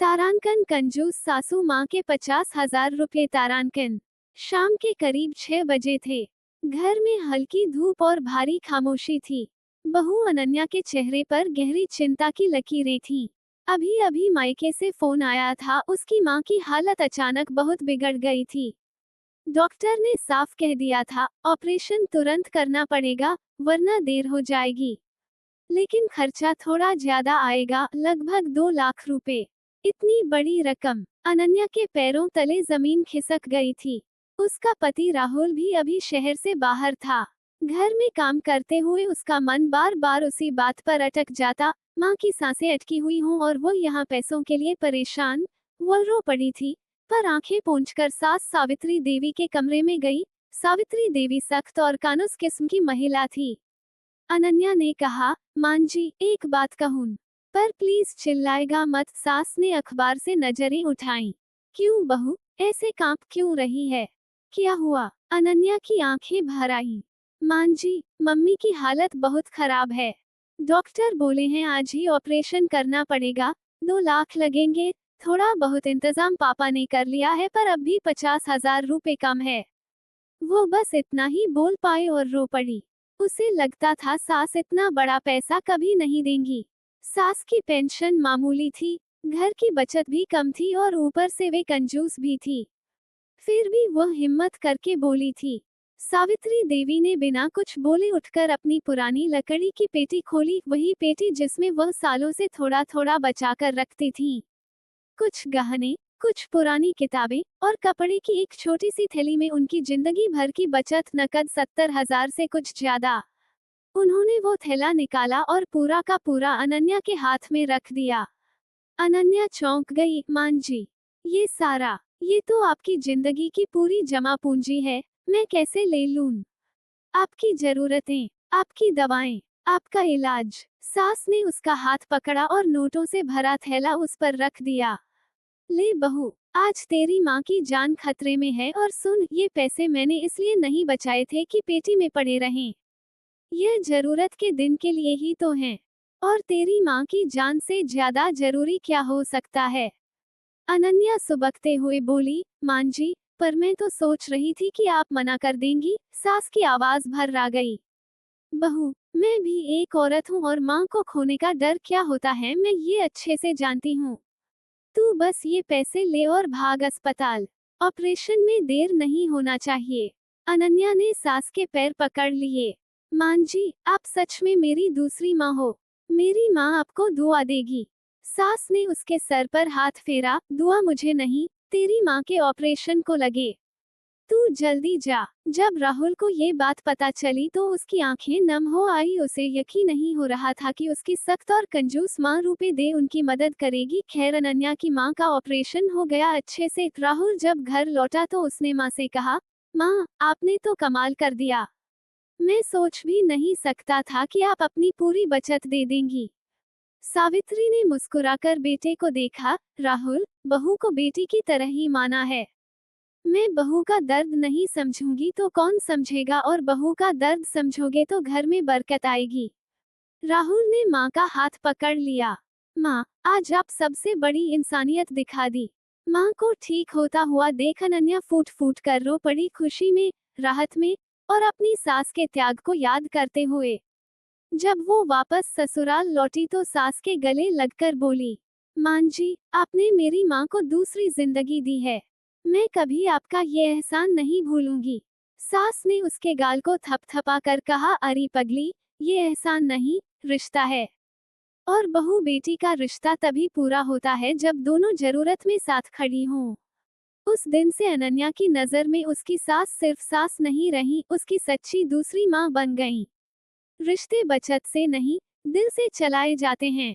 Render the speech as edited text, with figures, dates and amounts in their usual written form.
तारांकन कंजूस सासू माँ के 50,000 रुपए तारांकन। शाम के करीब 6 बजे थे। घर में हल्की धूप और भारी खामोशी थी। बहू अनन्या के चेहरे पर गहरी चिंता की लकीरें थीं। अभी अभी मायके से फोन आया था, उसकी माँ की हालत अचानक बहुत बिगड़ गई थी। डॉक्टर ने साफ कह दिया था, ऑपरेशन तुरंत करना पड़ेगा, वरना देर हो जाएगी। लेकिन खर्चा थोड़ा ज्यादा आएगा, लगभग 2 लाख रुपए। इतनी बड़ी रकम। अनन्या के पैरों तले जमीन खिसक गई थी। उसका पति राहुल भी अभी शहर से बाहर था। घर में काम करते हुए उसका मन बार बार उसी बात पर अटक जाता, माँ की सांसें अटकी हुई हों और वो यहाँ पैसों के लिए परेशान। वो रो पड़ी थी, पर आंखें पोंछकर सास सावित्री देवी के कमरे में गई। सावित्री देवी सख्त और कानुस किस्म की महिला थी। अनन्या ने कहा, मां जी, एक बात कहूं, पर प्लीज चिल्लाएगा मत। सास ने अखबार से नजरें उठाईं। क्यों बहू, ऐसे कांप क्यों रही है? क्या हुआ? अनन्या की आंखें भर आईं। मां जी, मम्मी की हालत बहुत खराब है। डॉक्टर बोले हैं आज ही ऑपरेशन करना पड़ेगा। 2 लाख लगेंगे। थोड़ा बहुत इंतजाम पापा ने कर लिया है, पर अब भी 50,000 रुपए कम है। वो बस इतना ही बोल पाए और रो पड़ी। उसे लगता था सास इतना बड़ा पैसा कभी नहीं देंगी। सास की पेंशन मामूली थी, घर की बचत भी कम थी और ऊपर से वे कंजूस भी थी। फिर भी वह हिम्मत करके बोली थी। सावित्री देवी ने बिना कुछ बोले उठकर अपनी पुरानी लकड़ी की पेटी खोली, वही पेटी जिसमें वह सालों से थोड़ा थोड़ा बचाकर रखती थी। कुछ गहने, कुछ पुरानी किताबें और कपड़े की एक छोटी सी थैली में उनकी जिंदगी भर की बचत, नकद 70,000 से कुछ ज्यादा। उन्होंने वो थैला निकाला और पूरा का पूरा अनन्या के हाथ में रख दिया। अनन्या चौंक गई। मां जी, ये सारा, ये तो आपकी जिंदगी की पूरी जमा पूंजी है, मैं कैसे ले लूं? आपकी जरूरतें, आपकी दवाएं, आपका इलाज। सास ने उसका हाथ पकड़ा और नोटों से भरा थैला उस पर रख दिया। ले बहू, आज तेरी माँ की जान खतरे में है, और सुन, ये पैसे मैंने इसलिए नहीं बचाए थे कि पेटी में पड़े रहें। यह जरूरत के दिन के लिए ही तो हैं। और तेरी माँ की जान से ज्यादा जरूरी क्या हो सकता है? अनन्या सुबकते हुए बोली, मां जी, पर मैं तो सोच रही थी कि आप मना कर देंगी। सास की आवाज भर आ गई। बहू, मैं भी एक औरत हूँ और माँ को खोने का डर क्या होता है, मैं ये अच्छे से जानती हूँ। तू बस ये पैसे ले और भाग अस्पताल। ऑपरेशन में देर नहीं होना चाहिए। अनन्या ने सास के पैर पकड़ लिए। मां जी, आप सच में मेरी दूसरी माँ हो। मेरी माँ आपको दुआ देगी। सास ने उसके सर पर हाथ फेरा। दुआ मुझे नहीं, तेरी माँ के ऑपरेशन को लगे। तू जल्दी जा। जब राहुल को ये बात पता चली तो उसकी आंखें नम हो आई। उसे यकीन नहीं हो रहा था कि उसकी सख्त और कंजूस माँ रुपए दे उनकी मदद करेगी। खैर, अनन्या की माँ का ऑपरेशन हो गया अच्छे से। राहुल जब घर लौटा तो उसने माँ से कहा, माँ, आपने तो कमाल कर दिया। मैं सोच भी नहीं सकता था कि आप अपनी पूरी बचत दे देंगी। सावित्री ने मुस्कुराकर बेटे को देखा। राहुल, बहू को बेटी की तरह ही माना है। मैं बहू का दर्द नहीं समझूंगी तो कौन समझेगा, और बहू का दर्द समझोगे तो घर में बरकत आएगी। राहुल ने माँ का हाथ पकड़ लिया। माँ, आज आप सबसे बड़ी इंसानियत दिखा दी। माँ को ठीक होता हुआ देख अनन्या फूट फूट कर रो पड़ी, खुशी में, राहत में, और अपनी सास के त्याग को याद करते हुए। जब वो वापस ससुराल लौटी तो सास के गले लगकर बोली, मां जी, आपने मेरी माँ को दूसरी जिंदगी दी है। मैं कभी आपका ये एहसान नहीं भूलूंगी। सास ने उसके गाल को थपथपा कर कहा, अरे पगली, ये एहसान नहीं, रिश्ता है। और बहू बेटी का रिश्ता तभी पूरा होता है जब दोनों जरूरत में साथ खड़ी हों। उस दिन से अनन्या की नजर में उसकी सास सिर्फ सास नहीं रही, उसकी सच्ची दूसरी माँ बन गई। रिश्ते बचत से नहीं, दिल से चलाए जाते हैं।